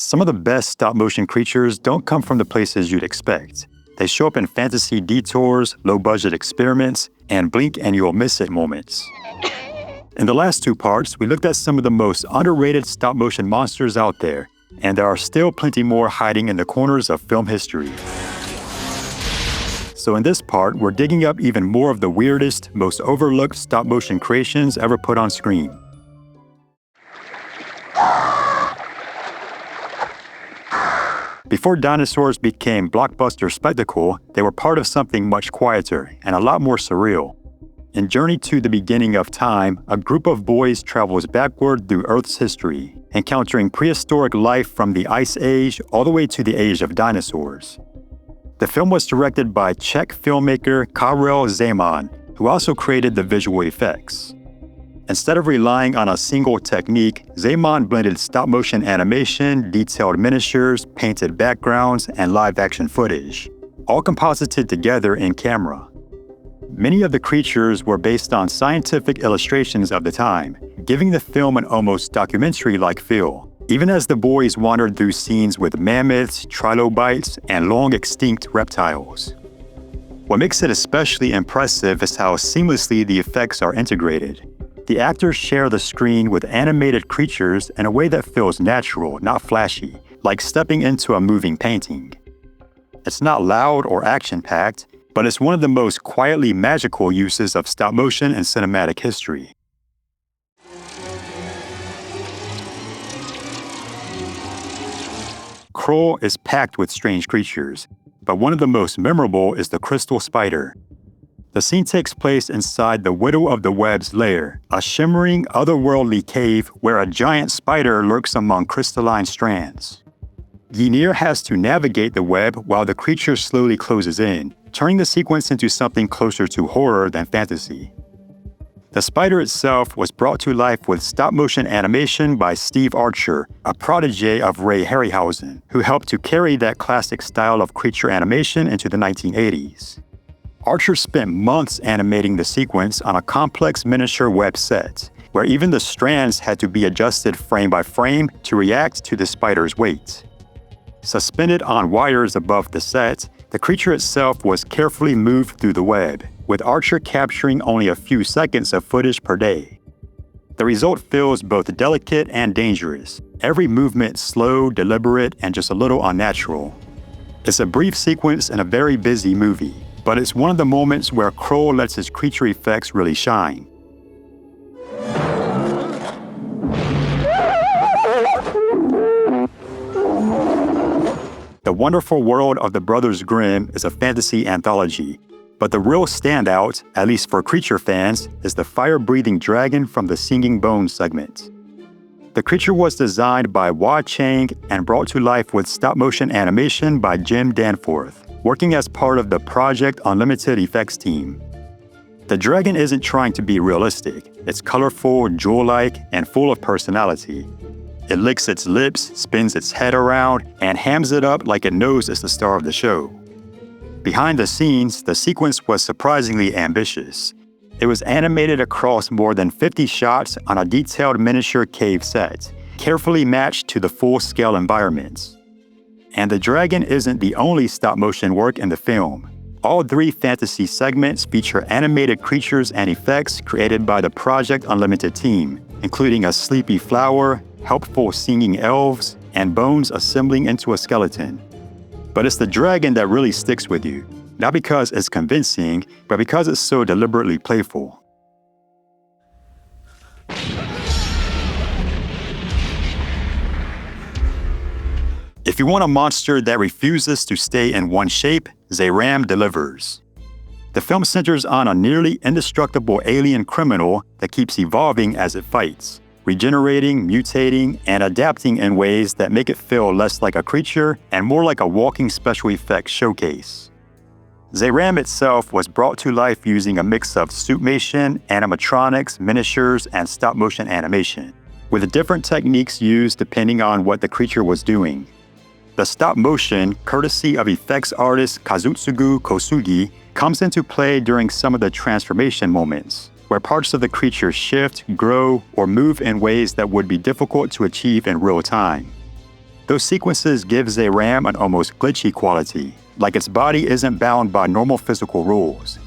Some of the best stop-motion creatures don't come from the places you'd expect. They show up in fantasy detours, low-budget experiments, and blink-and-you'll-miss-it moments. In the last two parts, we looked at some of the most underrated stop-motion monsters out there, and there are still plenty more hiding in the corners of film history. So in this part, we're digging up even more of the weirdest, most overlooked stop-motion creations ever put on screen. Before dinosaurs became blockbuster spectacle, they were part of something much quieter and a lot more surreal. In Journey to the Beginning of Time, a group of boys travels backward through Earth's history, encountering prehistoric life from the Ice Age all the way to the age of dinosaurs. The film was directed by Czech filmmaker Krull Zeiram, who also created the visual effects. Instead of relying on a single technique, Zeiram blended stop-motion animation, detailed miniatures, painted backgrounds, and live-action footage, all composited together in camera. Many of the creatures were based on scientific illustrations of the time, giving the film an almost documentary-like feel, even as the boys wandered through scenes with mammoths, trilobites, and long-extinct reptiles. What makes it especially impressive is how seamlessly the effects are integrated. The actors share the screen with animated creatures in a way that feels natural, not flashy, like stepping into a moving painting. It's not loud or action-packed, but it's one of the most quietly magical uses of stop-motion in cinematic history. Krull is packed with strange creatures, but one of the most memorable is the crystal spider. The scene takes place inside the Widow of the Web's lair, a shimmering, otherworldly cave where a giant spider lurks among crystalline strands. Ynir has to navigate the web while the creature slowly closes in, turning the sequence into something closer to horror than fantasy. The spider itself was brought to life with stop-motion animation by Steve Archer, a protege of Ray Harryhausen, who helped to carry that classic style of creature animation into the 1980s. Archer spent months animating the sequence on a complex miniature web set, where even the strands had to be adjusted frame by frame to react to the spider's weight. Suspended on wires above the set, the creature itself was carefully moved through the web, with Archer capturing only a few seconds of footage per day. The result feels both delicate and dangerous, every movement slow, deliberate, and just a little unnatural. It's a brief sequence in a very busy movie, but it's one of the moments where Krull lets his creature effects really shine. The Wonderful World of the Brothers Grimm is a fantasy anthology, but the real standout, at least for creature fans, is the fire-breathing dragon from the Singing Bones segment. The creature was designed by Wah Chang and brought to life with stop-motion animation by Jim Danforth, working as part of the Project Unlimited effects team. The dragon isn't trying to be realistic. It's colorful, jewel-like, and full of personality. It licks its lips, spins its head around, and hams it up like it knows it's the star of the show. Behind the scenes, the sequence was surprisingly ambitious. It was animated across more than 50 shots on a detailed miniature cave set, carefully matched to the full-scale environments. And the dragon isn't the only stop-motion work in the film. All three fantasy segments feature animated creatures and effects created by the Project Unlimited team, including a sleepy flower, helpful singing elves, and bones assembling into a skeleton. But it's the dragon that really sticks with you, not because it's convincing, but because it's so deliberately playful. If you want a monster that refuses to stay in one shape, Zeiram delivers. The film centers on a nearly indestructible alien criminal that keeps evolving as it fights, regenerating, mutating, and adapting in ways that make it feel less like a creature and more like a walking special effects showcase. Zeiram itself was brought to life using a mix of suitmation, animatronics, miniatures, and stop-motion animation, with different techniques used depending on what the creature was doing. The stop-motion, courtesy of effects artist Kazutsugu Kosugi, comes into play during some of the transformation moments, where parts of the creature shift, grow, or move in ways that would be difficult to achieve in real time. Those sequences give Zeiram an almost glitchy quality, like its body isn't bound by normal physical rules.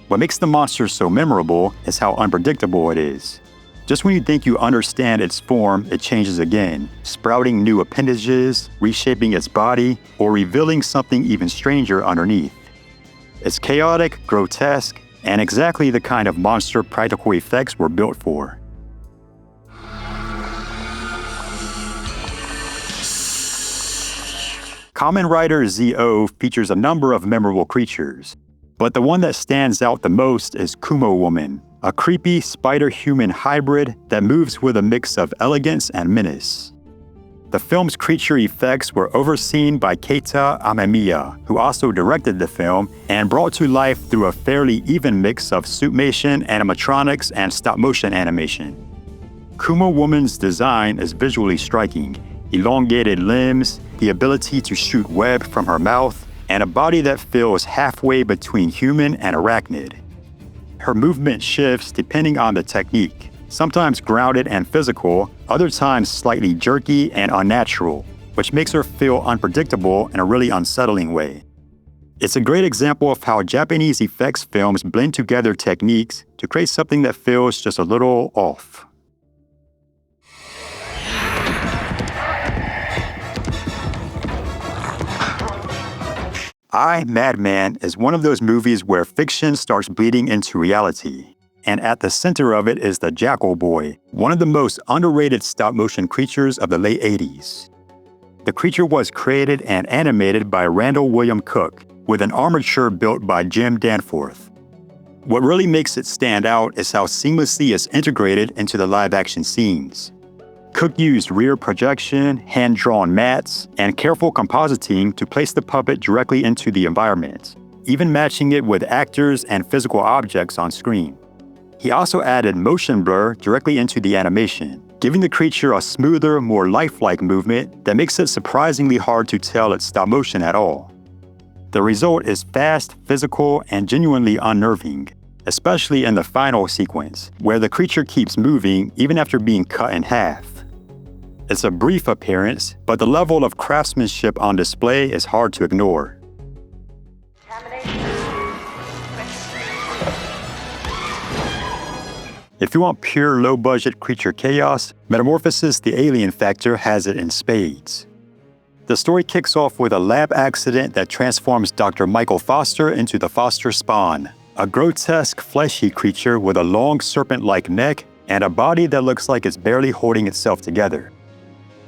What makes the monster so memorable is how unpredictable it is. Just when you think you understand its form, it changes again, sprouting new appendages, reshaping its body, or revealing something even stranger underneath. It's chaotic, grotesque, and exactly the kind of monster practical effects were built for. Kamen Rider Z-O features a number of memorable creatures, but the one that stands out the most is Kumo Woman, a creepy spider-human hybrid that moves with a mix of elegance and menace. The film's creature effects were overseen by Keita Amemiya, who also directed the film and brought to life through a fairly even mix of suitmation, animatronics, and stop-motion animation. Kumo Woman's design is visually striking. Elongated limbs, the ability to shoot web from her mouth, and a body that feels halfway between human and arachnid. Her movement shifts depending on the technique, sometimes grounded and physical, other times slightly jerky and unnatural, which makes her feel unpredictable in a really unsettling way. It's a great example of how Japanese effects films blend together techniques to create something that feels just a little off. Madman is one of those movies where fiction starts bleeding into reality. And at the center of it is the Jackal Boy, one of the most underrated stop-motion creatures of the late 80s. The creature was created and animated by Randall William Cook, with an armature built by Jim Danforth. What really makes it stand out is how seamlessly it's integrated into the live-action scenes. Cook used rear projection, hand-drawn mats, and careful compositing to place the puppet directly into the environment, even matching it with actors and physical objects on screen. He also added motion blur directly into the animation, giving the creature a smoother, more lifelike movement that makes it surprisingly hard to tell it's stop motion at all. The result is fast, physical, and genuinely unnerving, especially in the final sequence, where the creature keeps moving even after being cut in half. It's a brief appearance, but the level of craftsmanship on display is hard to ignore. If you want pure low-budget creature chaos, Metamorphosis the Alien Factor has it in spades. The story kicks off with a lab accident that transforms Dr. Michael Foster into the Foster Spawn, a grotesque, fleshy creature with a long serpent-like neck and a body that looks like it's barely holding itself together.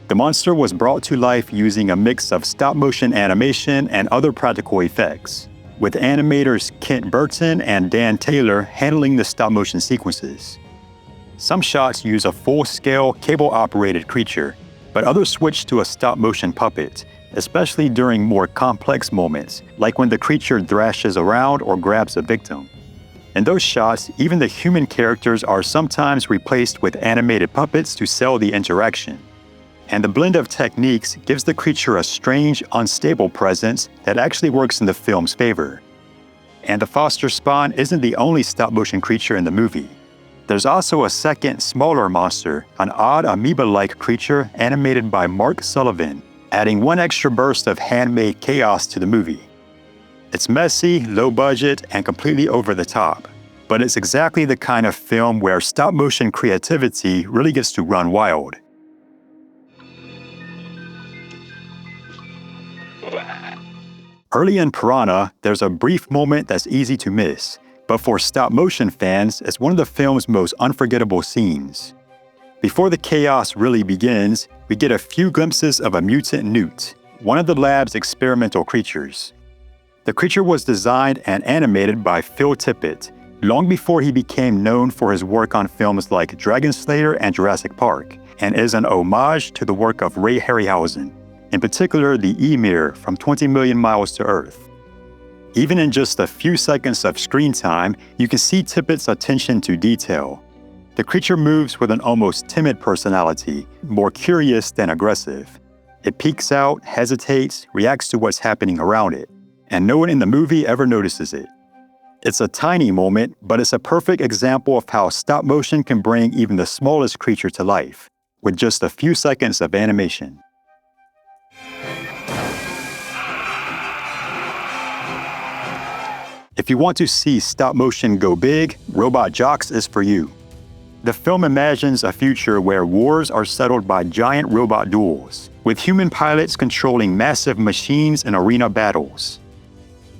The monster was brought to life using a mix of stop-motion animation and other practical effects, with animators Kent Burton and Dan Taylor handling the stop-motion sequences. Some shots use a full-scale, cable-operated creature, but others switch to a stop-motion puppet, especially during more complex moments, like when the creature thrashes around or grabs a victim. In those shots, even the human characters are sometimes replaced with animated puppets to sell the interaction. And the blend of techniques gives the creature a strange, unstable presence that actually works in the film's favor. And the Foster Spawn isn't the only stop-motion creature in the movie. There's also a second, smaller monster, an odd amoeba-like creature animated by Mark Sullivan, adding one extra burst of handmade chaos to the movie. It's messy, low-budget, and completely over the top, but it's exactly the kind of film where stop-motion creativity really gets to run wild. Early in Piranha, there's a brief moment that's easy to miss, but for stop-motion fans, it's one of the film's most unforgettable scenes. Before the chaos really begins, we get a few glimpses of a mutant Newt, one of the lab's experimental creatures. The creature was designed and animated by Phil Tippett, long before he became known for his work on films like Dragon Slayer and Jurassic Park, and is an homage to the work of Ray Harryhausen, in particular the E-Mirror from 20 Million Miles to Earth. Even in just a few seconds of screen time, you can see Tippett's attention to detail. The creature moves with an almost timid personality, more curious than aggressive. It peeks out, hesitates, reacts to what's happening around it, and no one in the movie ever notices it. It's a tiny moment, but it's a perfect example of how stop motion can bring even the smallest creature to life, with just a few seconds of animation. If you want to see stop motion go big, Robot Jox is for you. The film imagines a future where wars are settled by giant robot duels, with human pilots controlling massive machines in arena battles.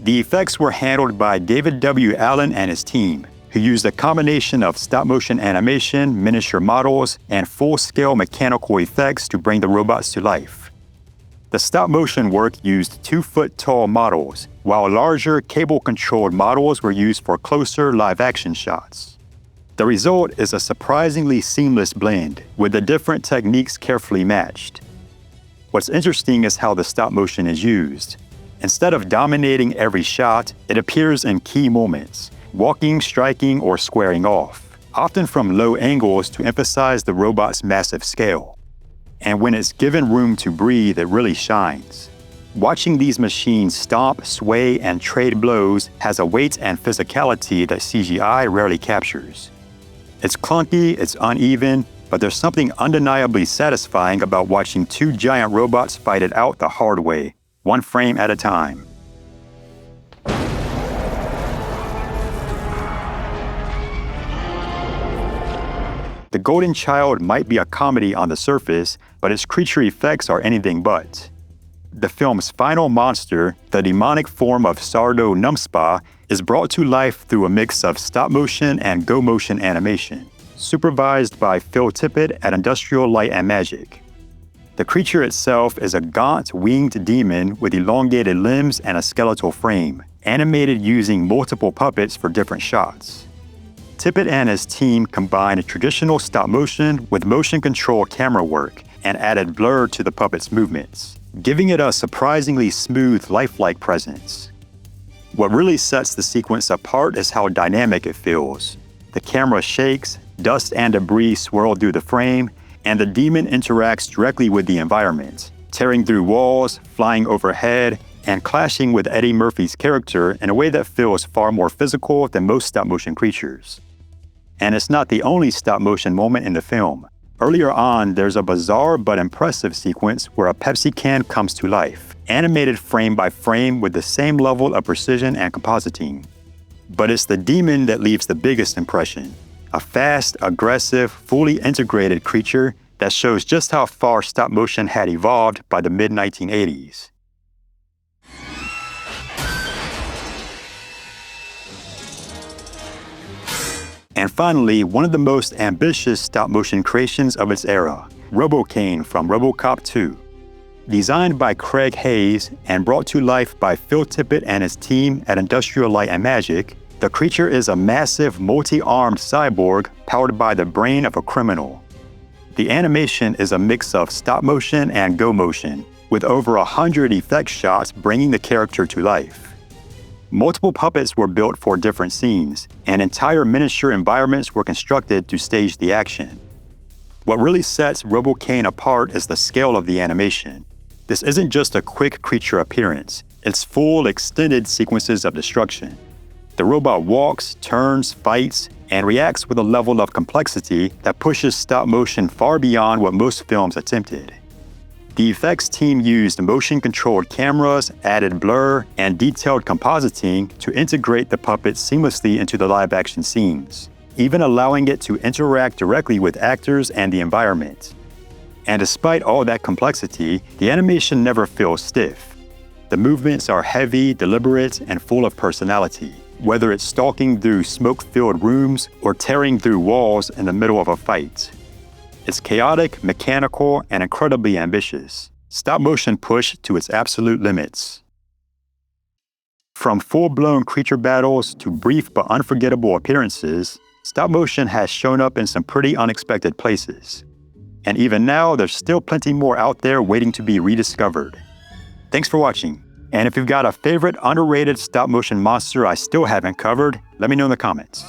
The effects were handled by David W. Allen and his team, who used a combination of stop-motion animation, miniature models, and full-scale mechanical effects to bring the robots to life. The stop-motion work used 2-foot-tall models, while larger cable-controlled models were used for closer live-action shots. The result is a surprisingly seamless blend, with the different techniques carefully matched. What's interesting is how the stop-motion is used. Instead of dominating every shot, it appears in key moments, walking, striking, or squaring off, often from low angles to emphasize the robot's massive scale. And when it's given room to breathe, it really shines. Watching these machines stomp, sway, and trade blows has a weight and physicality that CGI rarely captures. It's clunky, it's uneven, but there's something undeniably satisfying about watching two giant robots fight it out the hard way, one frame at a time. The Golden Child might be a comedy on the surface, but its creature effects are anything but. The film's final monster, the demonic form of Sardo Numspa, is brought to life through a mix of stop-motion and go-motion animation, supervised by Phil Tippett at Industrial Light and Magic. The creature itself is a gaunt, winged demon with elongated limbs and a skeletal frame, animated using multiple puppets for different shots. Tippett and his team combined traditional stop-motion with motion-control camera work and added blur to the puppet's movements, giving it a surprisingly smooth, lifelike presence. What really sets the sequence apart is how dynamic it feels. The camera shakes, dust and debris swirl through the frame, and the demon interacts directly with the environment, tearing through walls, flying overhead, and clashing with Eddie Murphy's character in a way that feels far more physical than most stop-motion creatures. And it's not the only stop-motion moment in the film. Earlier on, there's a bizarre but impressive sequence where a Pepsi can comes to life, animated frame by frame with the same level of precision and compositing. But it's the demon that leaves the biggest impression. A fast, aggressive, fully integrated creature that shows just how far stop-motion had evolved by the mid-1980s. And finally, one of the most ambitious stop-motion creations of its era, RoboCain from RoboCop 2. Designed by Craig Hayes and brought to life by Phil Tippett and his team at Industrial Light and Magic, the creature is a massive, multi-armed cyborg powered by the brain of a criminal. The animation is a mix of stop-motion and go-motion, with over 100 effect shots bringing the character to life. Multiple puppets were built for different scenes, and entire miniature environments were constructed to stage the action. What really sets RoboCain apart is the scale of the animation. This isn't just a quick creature appearance, it's full, extended sequences of destruction. The robot walks, turns, fights, and reacts with a level of complexity that pushes stop-motion far beyond what most films attempted. The effects team used motion-controlled cameras, added blur, and detailed compositing to integrate the puppet seamlessly into the live-action scenes, even allowing it to interact directly with actors and the environment. And despite all that complexity, the animation never feels stiff. The movements are heavy, deliberate, and full of personality, whether it's stalking through smoke-filled rooms or tearing through walls in the middle of a fight. It's chaotic, mechanical, and incredibly ambitious. Stop-motion pushed to its absolute limits. From full-blown creature battles to brief but unforgettable appearances, stop-motion has shown up in some pretty unexpected places. And even now, there's still plenty more out there waiting to be rediscovered. Thanks for watching. And if you've got a favorite underrated stop-motion monster I still haven't covered, let me know in the comments.